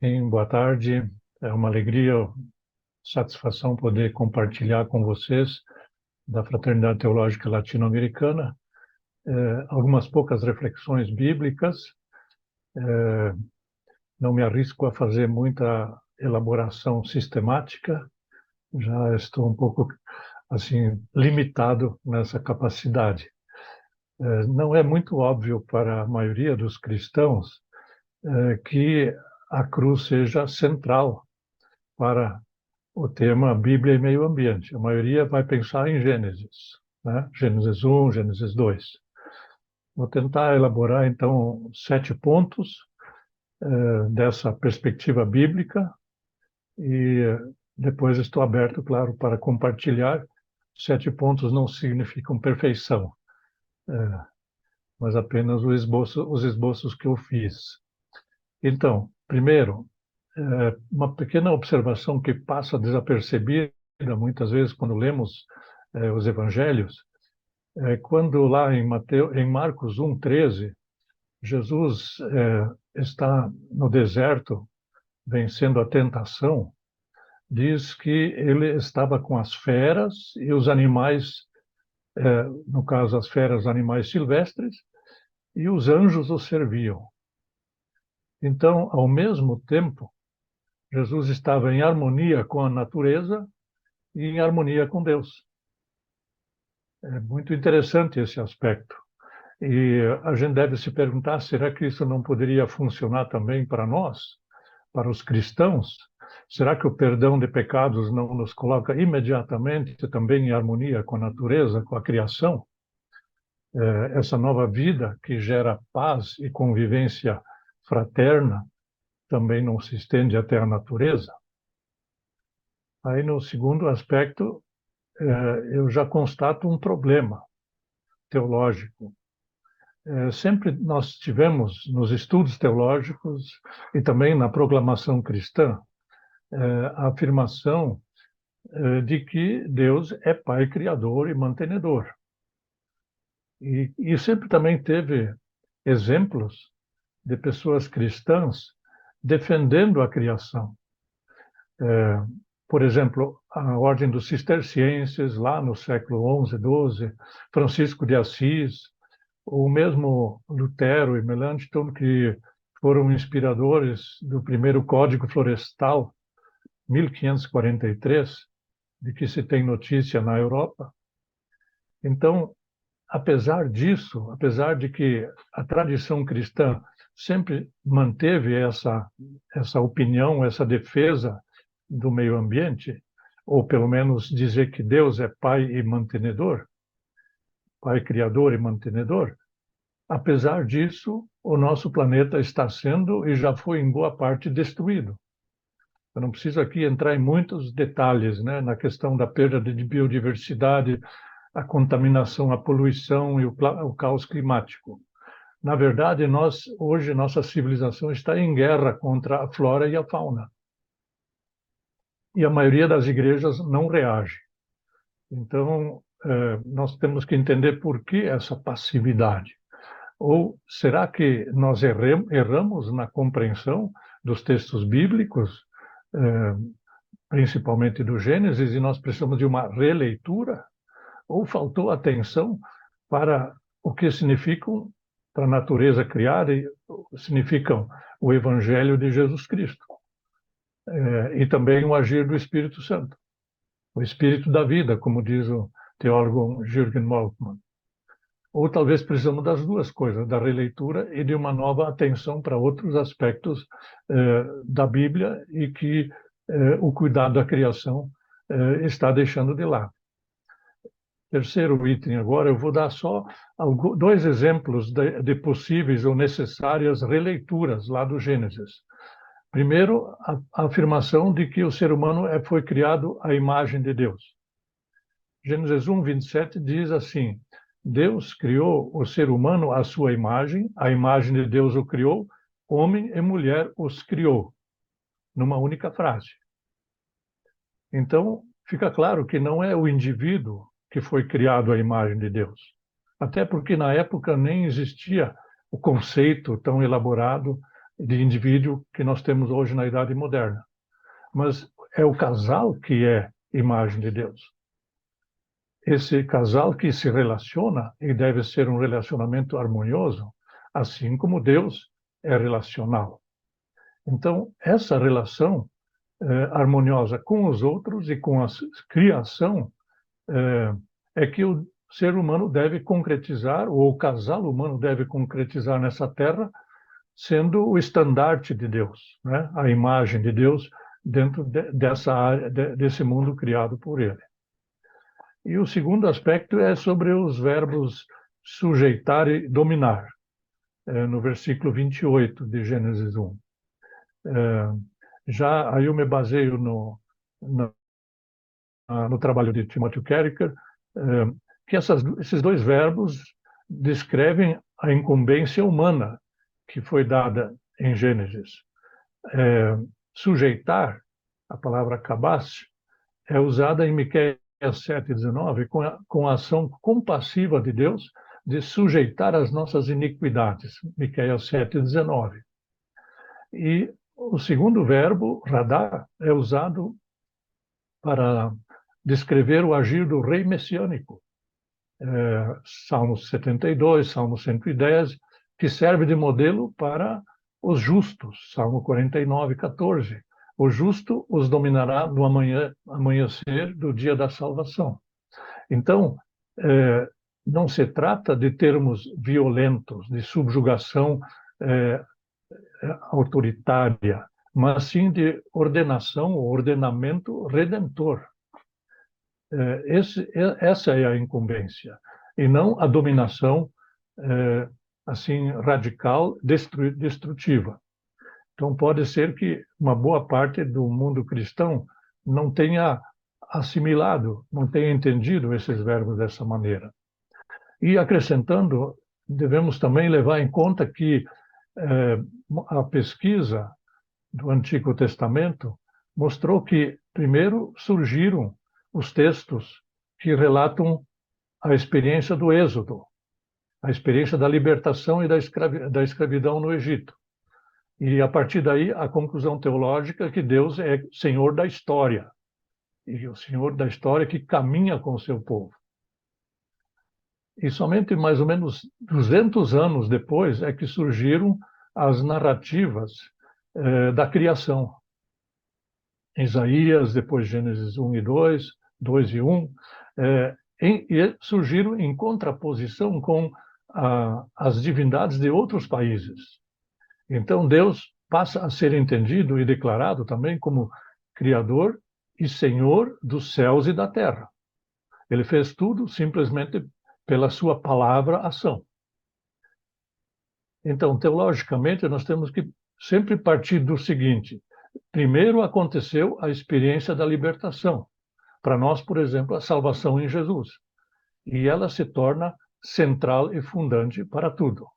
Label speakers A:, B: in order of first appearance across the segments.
A: Sim, boa tarde. É uma alegria, satisfação poder compartilhar com vocês da Fraternidade Teológica Latino-Americana algumas poucas reflexões bíblicas. Não me arrisco a fazer muita elaboração sistemática, já estou um pouco assim limitado nessa capacidade. Não é muito óbvio para a maioria dos cristãos que a cruz seja central para o tema Bíblia e Meio Ambiente. A maioria vai pensar em Gênesis, né? Gênesis 1, Gênesis 2. Vou tentar elaborar, então, 7 pontos dessa perspectiva bíblica e depois estou aberto, claro, para compartilhar. 7 pontos não significam perfeição, mas apenas os esboços que eu fiz. Então, primeiro, uma pequena observação que passa desapercebida muitas vezes quando lemos os evangelhos, quando lá em Marcos 1:13, Jesus está no deserto vencendo a tentação, diz que ele estava com as feras e os animais, no caso as feras, animais silvestres, e os anjos o serviam. Então, ao mesmo tempo, Jesus estava em harmonia com a natureza e em harmonia com Deus. É muito interessante esse aspecto. E a gente deve se perguntar, será que isso não poderia funcionar também para nós, para os cristãos? Será que o perdão de pecados não nos coloca imediatamente também em harmonia com a natureza, com a criação? Essa nova vida que gera paz e convivência fraterna também não se estende até a natureza? Aí, no segundo aspecto, eu já constato um problema teológico. Sempre nós tivemos nos estudos teológicos e também na proclamação cristã a afirmação de que Deus é Pai Criador e mantenedor. E sempre também teve exemplos de pessoas cristãs defendendo a criação. Por exemplo, a Ordem dos Cistercienses, lá no século XI, XII, Francisco de Assis, o mesmo Lutero e Melanchthon, que foram inspiradores do primeiro Código Florestal, 1543, de que se tem notícia na Europa. Então, apesar disso, apesar de que a tradição cristã sempre manteve essa opinião, essa defesa do meio ambiente, ou pelo menos dizer que Deus é Pai e mantenedor, Pai Criador e mantenedor, apesar disso, o nosso planeta está sendo e já foi em boa parte destruído. Eu não preciso aqui entrar em muitos detalhes, né, na questão da perda de biodiversidade, a contaminação, a poluição e o caos climático. Na verdade, hoje, nossa civilização está em guerra contra a flora e a fauna. E a maioria das igrejas não reage. Então, nós temos que entender por que essa passividade. Ou será que nós erramos na compreensão dos textos bíblicos, principalmente do Gênesis, e nós precisamos de uma releitura? Ou faltou atenção para o que significam, para a natureza criada, significam o Evangelho de Jesus Cristo, e também o agir do Espírito Santo, o Espírito da vida, como diz o teólogo Jürgen Moltmann. Ou talvez precisamos das duas coisas, da releitura e de uma nova atenção para outros aspectos da Bíblia e que o cuidado da criação está deixando de lado. Terceiro item agora, eu vou dar só dois exemplos de possíveis ou necessárias releituras lá do Gênesis. Primeiro, a afirmação de que o ser humano foi criado à imagem de Deus. Gênesis 1:27 diz assim: Deus criou o ser humano à sua imagem, a imagem de Deus o criou, homem e mulher os criou, numa única frase. Então, fica claro que não é o indivíduo que foi criado à imagem de Deus. Até porque na época nem existia o conceito tão elaborado de indivíduo que nós temos hoje na idade moderna. Mas é o casal que é imagem de Deus. Esse casal que se relaciona, e deve ser um relacionamento harmonioso, assim como Deus é relacional. Então, essa relação harmoniosa com os outros e com a criação é que o ser humano deve concretizar, ou o casal humano deve concretizar nessa terra, sendo o estandarte de Deus, né? A imagem de Deus dentro dessa área, desse mundo criado por ele. E o segundo aspecto é sobre os verbos sujeitar e dominar, no versículo 28 de Gênesis 1. Já aí eu me baseio no trabalho de Timothy Carricker, que esses dois verbos descrevem a incumbência humana que foi dada em Gênesis. Sujeitar, a palavra kabas, é usada em Miqueias 7,19 com a ação compassiva de Deus de sujeitar as nossas iniquidades, Miqueias 7,19. E o segundo verbo, radar, é usado para descrever o agir do rei messiânico. Salmo 72, Salmo 110, que serve de modelo para os justos, Salmo 49, 14. O justo os dominará no amanhecer do dia da salvação. Então, não se trata de termos violentos, de subjugação autoritária, mas sim de ordenação ou ordenamento redentor. Essa é a incumbência, e não a dominação assim radical, destrutiva. Então pode ser que uma boa parte do mundo cristão não tenha assimilado, não tenha entendido esses verbos dessa maneira. E acrescentando, devemos também levar em conta que a pesquisa do Antigo Testamento mostrou que primeiro surgiram os textos que relatam a experiência do Êxodo, a experiência da libertação e da escravidão no Egito. E, a partir daí, a conclusão teológica é que Deus é Senhor da história, e o Senhor da história que caminha com o seu povo. E somente mais ou menos 200 anos depois é que surgiram as narrativas da criação. Isaías, depois Gênesis 1 e 2, 2 e 1, e surgiram em contraposição com as divindades de outros países. Então Deus passa a ser entendido e declarado também como Criador e Senhor dos céus e da terra. Ele fez tudo simplesmente pela sua palavra-ação. Então, teologicamente, nós temos que sempre partir do seguinte: primeiro aconteceu a experiência da libertação. Para nós, por exemplo, a salvação em Jesus. E ela se torna central e fundante para tudo.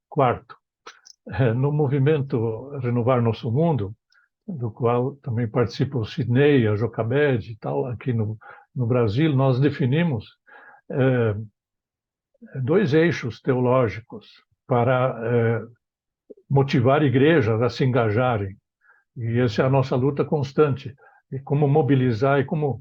A: Quarto, no movimento Renovar Nosso Mundo, do qual também participam o Sidney, a Jochebed e tal, aqui no Brasil, nós definimos dois eixos teológicos para motivar igrejas a se engajarem. E essa é a nossa luta constante, e como mobilizar e como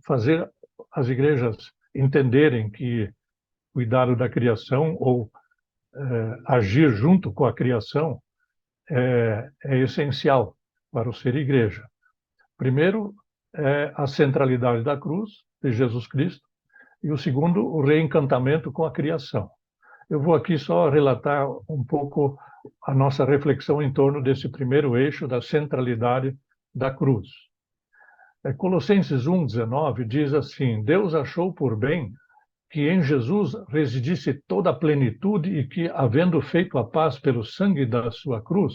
A: fazer as igrejas entenderem que cuidado da criação ou agir junto com a criação é essencial para o ser igreja. Primeiro, a centralidade da cruz de Jesus Cristo, e o segundo, o reencantamento com a criação. Eu vou aqui só relatar um pouco a nossa reflexão em torno desse primeiro eixo da centralidade da cruz. Colossenses 1,19 diz assim: Deus achou por bem que em Jesus residisse toda a plenitude e que, havendo feito a paz pelo sangue da sua cruz,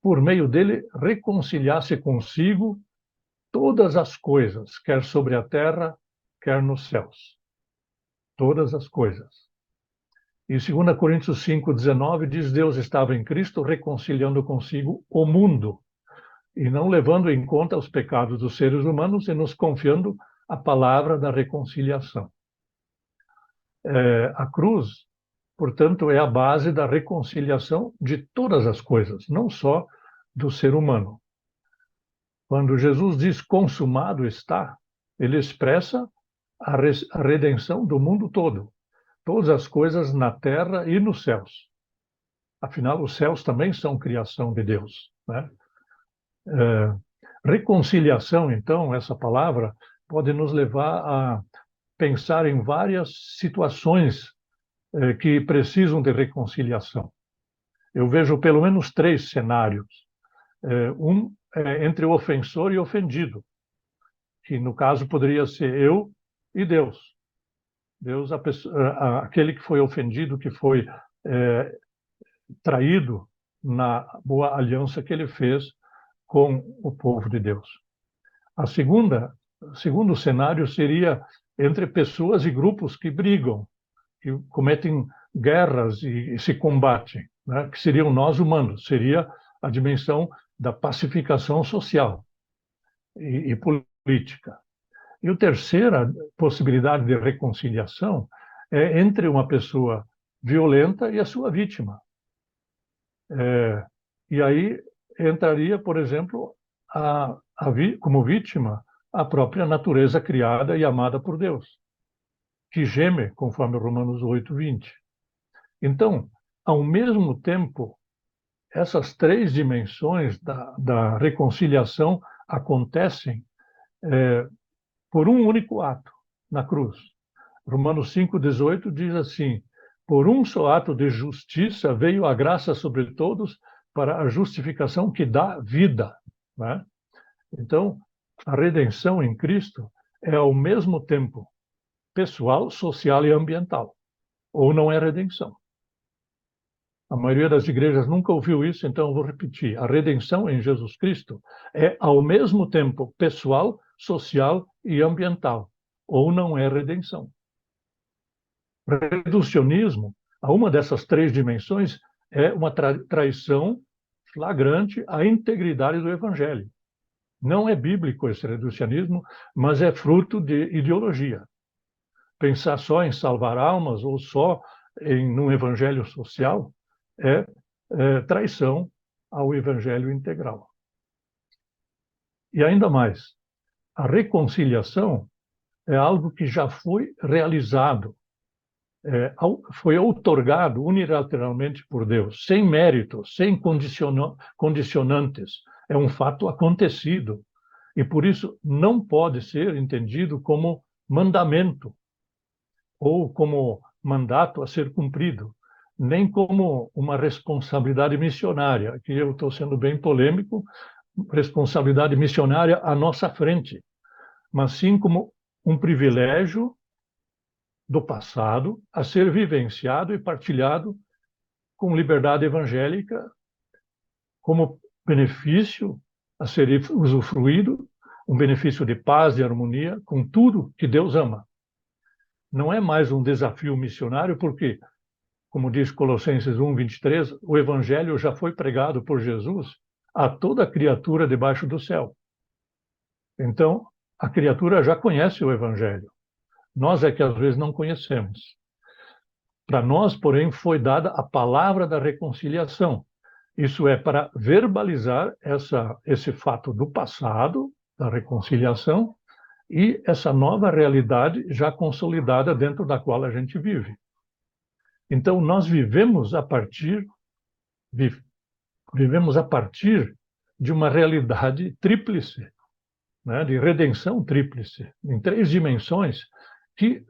A: por meio dele reconciliasse consigo todas as coisas, quer sobre a terra, quer nos céus. Todas as coisas. E 2 Coríntios 5,19 diz: Deus estava em Cristo reconciliando consigo o mundo, e não levando em conta os pecados dos seres humanos e nos confiando a palavra da reconciliação. A cruz Portanto, é a base da reconciliação de todas as coisas, não só do ser humano. Quando Jesus diz consumado está, ele expressa a redenção do mundo todo, todas as coisas na terra e nos céus. Afinal, os céus também são criação de Deus, né? Reconciliação, então, essa palavra pode nos levar a pensar em várias situações que precisam de reconciliação. Eu vejo pelo menos 3 cenários. Um é entre o ofensor e o ofendido, que no caso poderia ser eu e Deus. Deus, aquele que foi ofendido, que foi traído na boa aliança que ele fez com o povo de Deus. O segundo cenário seria entre pessoas e grupos que brigam, que cometem guerras e se combatem, né? Que seriam nós humanos, seria a dimensão da pacificação social e política. E a terceira possibilidade de reconciliação é entre uma pessoa violenta e a sua vítima. E aí entraria, por exemplo, como vítima a própria natureza criada e amada por Deus, que geme, conforme Romanos 8:20. Então, ao mesmo tempo, essas 3 dimensões da reconciliação acontecem por um único ato, na cruz. Romanos 5:18 diz assim: por um só ato de justiça veio a graça sobre todos para a justificação que dá vida, né? Então, a redenção em Cristo é ao mesmo tempo pessoal, social e ambiental, ou não é redenção. A maioria das igrejas nunca ouviu isso, então eu vou repetir. A redenção em Jesus Cristo é ao mesmo tempo pessoal, social e ambiental, ou não é redenção. Reducionismo, a uma dessas 3 dimensões, é uma traição flagrante à integridade do Evangelho. Não é bíblico esse reducionismo, mas é fruto de ideologia. Pensar só em salvar almas ou só num Evangelho social é traição ao Evangelho integral. E ainda mais, a reconciliação é algo que já foi realizado, foi outorgado unilateralmente por Deus, sem mérito, sem condicionantes. É um fato acontecido. E por isso não pode ser entendido como mandamento ou como mandato a ser cumprido, nem como uma responsabilidade missionária, que eu estou sendo bem polêmico, responsabilidade missionária à nossa frente, mas sim como um privilégio do passado a ser vivenciado e partilhado com liberdade evangélica, como benefício a ser usufruído, um benefício de paz e harmonia com tudo que Deus ama. Não é mais um desafio missionário, porque, como diz Colossenses 1:23, o evangelho já foi pregado por Jesus a toda criatura debaixo do céu. Então, a criatura já conhece o evangelho. Nós é que às vezes não conhecemos. Para nós, porém, foi dada a palavra da reconciliação. Isso é para verbalizar esse fato do passado, da reconciliação, e essa nova realidade já consolidada dentro da qual a gente vive. Então, nós vivemos a partir de uma realidade tríplice, né, de redenção tríplice, em 3 dimensões, que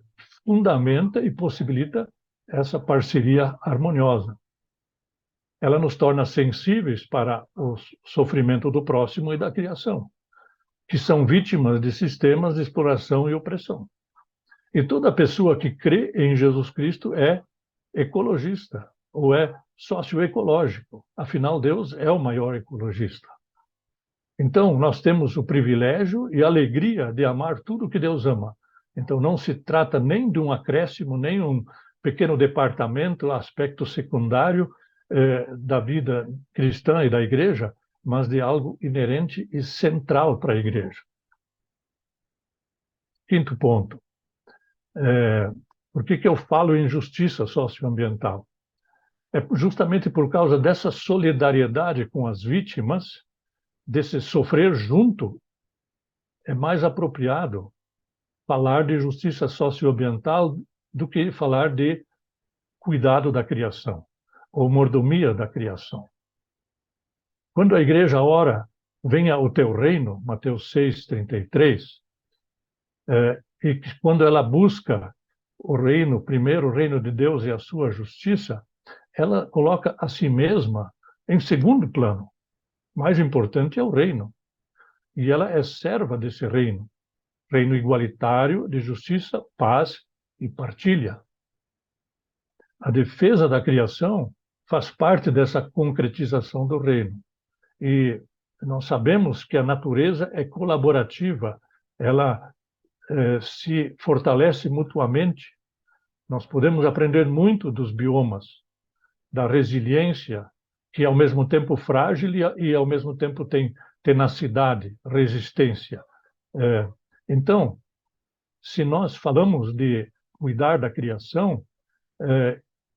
A: fundamenta e possibilita essa parceria harmoniosa. Ela nos torna sensíveis para o sofrimento do próximo e da criação, que são vítimas de sistemas de exploração e opressão. E toda pessoa que crê em Jesus Cristo é ecologista, ou é socioecológico. Afinal, Deus é o maior ecologista. Então, nós temos o privilégio e a alegria de amar tudo que Deus ama. Então, não se trata nem de um acréscimo, nem um pequeno departamento, aspecto secundário da vida cristã e da igreja, mas de algo inerente e central para a igreja. Quinto ponto. Por que eu falo em justiça socioambiental? É justamente por causa dessa solidariedade com as vítimas, desse sofrer junto, é mais apropriado falar de justiça socioambiental do que falar de cuidado da criação, ou mordomia da criação. Quando a igreja ora, venha o teu reino, Mateus 6:33, e quando ela busca o reino, primeiro o reino de Deus e a sua justiça, ela coloca a si mesma em segundo plano. Mais importante é o reino. E ela é serva desse reino. Reino igualitário de justiça, paz e partilha. A defesa da criação faz parte dessa concretização do reino. E nós sabemos que a natureza é colaborativa, ela se fortalece mutuamente. Nós podemos aprender muito dos biomas, da resiliência, que é ao mesmo tempo frágil e ao mesmo tempo tem tenacidade, resistência. Então, se nós falamos de cuidar da criação,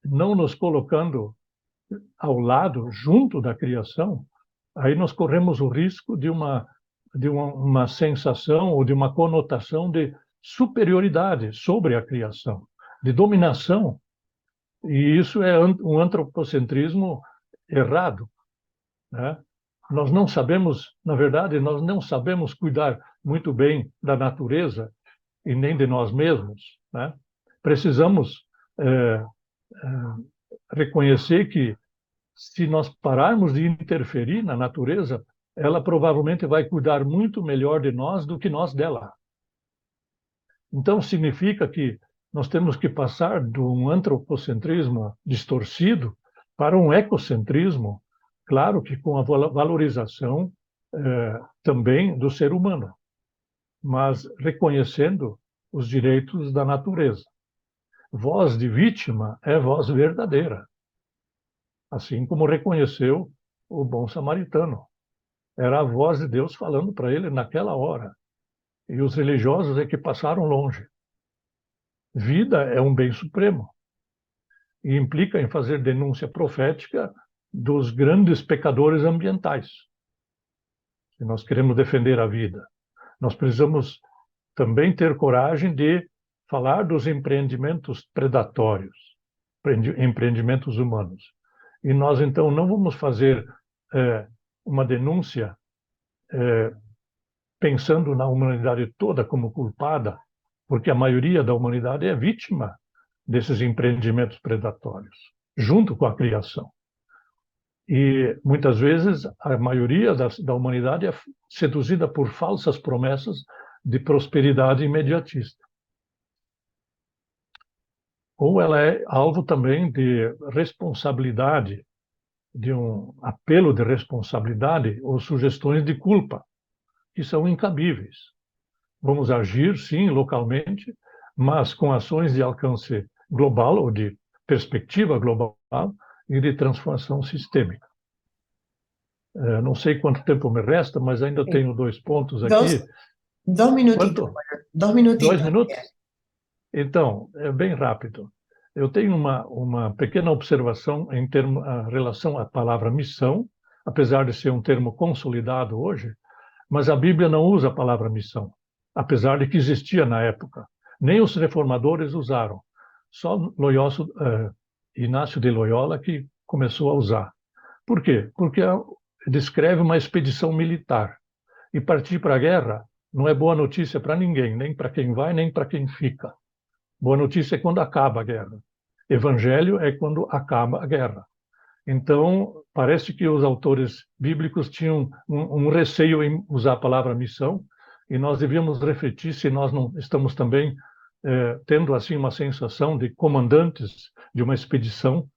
A: não nos colocando ao lado, junto da criação, aí nós corremos o risco de uma sensação ou de uma conotação de superioridade sobre a criação, de dominação. E isso é um antropocentrismo errado, né? Nós não sabemos, na verdade, nós não sabemos cuidar muito bem da natureza e nem de nós mesmos, né? Precisamos reconhecer que, se nós pararmos de interferir na natureza, ela provavelmente vai cuidar muito melhor de nós do que nós dela. Então, significa que nós temos que passar de um antropocentrismo distorcido para um ecocentrismo, claro que com a valorização também do ser humano, mas reconhecendo os direitos da natureza. Voz de vítima é voz verdadeira, assim como reconheceu o bom samaritano. Era a voz de Deus falando para ele naquela hora. E os religiosos é que passaram longe. Vida é um bem supremo e implica em fazer denúncia profética dos grandes pecadores ambientais. Se nós queremos defender a vida, nós precisamos também ter coragem de falar dos empreendimentos predatórios, empreendimentos humanos. E nós, então, não vamos fazer uma denúncia pensando na humanidade toda como culpada, porque a maioria da humanidade é vítima desses empreendimentos predatórios, junto com a criação. E, muitas vezes, a maioria da humanidade é seduzida por falsas promessas de prosperidade imediatista. Ou ela é alvo também de responsabilidade, de um apelo de responsabilidade ou sugestões de culpa, que são incabíveis. Vamos agir, sim, localmente, mas com ações de alcance global ou de perspectiva global e de transformação sistêmica. Não sei quanto tempo me resta, mas ainda tenho 2 pontos aqui.
B: 2 minutitos.
A: Quanto?
B: 2 minutitos.
A: 2 minutos? Então, é bem rápido. Eu tenho uma pequena observação em relação à palavra missão, apesar de ser um termo consolidado hoje, mas a Bíblia não usa a palavra missão, apesar de que existia na época. Nem os reformadores usaram. Só Inácio de Loyola que começou a usar. Por quê? Porque descreve uma expedição militar. E partir para a guerra não é boa notícia para ninguém, nem para quem vai, nem para quem fica. Boa notícia é quando acaba a guerra. Evangelho é quando acaba a guerra. Então, parece que os autores bíblicos tinham um receio em usar a palavra missão, e nós devíamos refletir se nós não estamos também tendo assim uma sensação de comandantes de uma expedição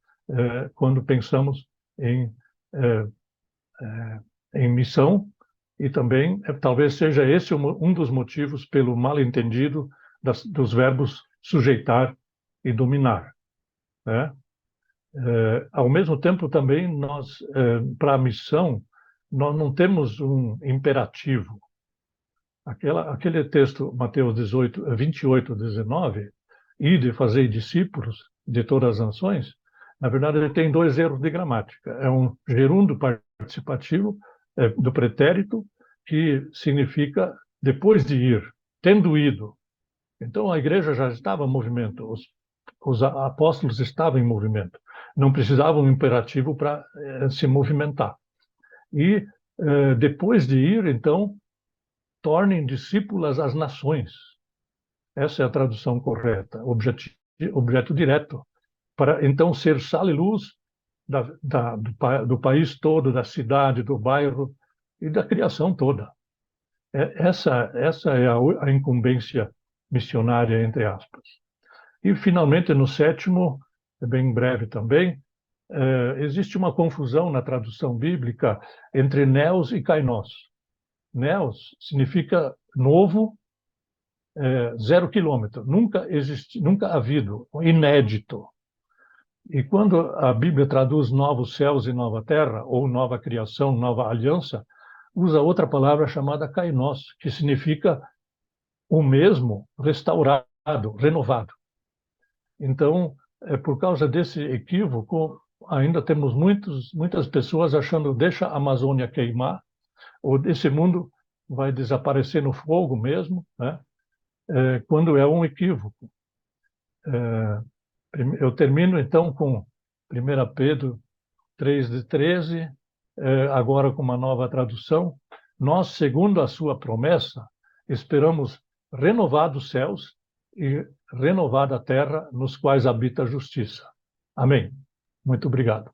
A: quando pensamos em missão, e também talvez seja esse um dos motivos pelo mal-entendido dos verbos sujeitar e dominar, né? Ao mesmo tempo, também, para a missão, nós não temos um imperativo. Aquele texto, Mateus 28, 19, ide fazer discípulos de todas as nações, na verdade ele tem dois erros de gramática. É um gerúndio participativo do pretérito, que significa depois de ir, tendo ido. Então a igreja já estava em movimento, os apóstolos estavam em movimento, não precisavam um imperativo para se movimentar. E depois de ir, então, tornem discípulas as nações. Essa é a tradução correta, objeto direto, para então ser sal e luz do país todo, da cidade, do bairro e da criação toda. Essa é a incumbência missionária, entre aspas. E, finalmente, no sétimo, bem breve também, existe uma confusão na tradução bíblica entre neos e kainós. Neos significa novo, 0 quilômetro, nunca havido, inédito. E quando a Bíblia traduz novos céus e nova terra, ou nova criação, nova aliança, usa outra palavra chamada kainós, que significa o mesmo, restaurado, renovado. Então, por causa desse equívoco, ainda temos muitas pessoas achando deixa a Amazônia queimar, ou esse mundo vai desaparecer no fogo mesmo, né? Quando é um equívoco. Eu termino, então, com 1 Pedro 3:13, agora com uma nova tradução. Nós, segundo a sua promessa, esperamos renovados céus e renovada terra, nos quais habita a justiça. Amém. Muito obrigado.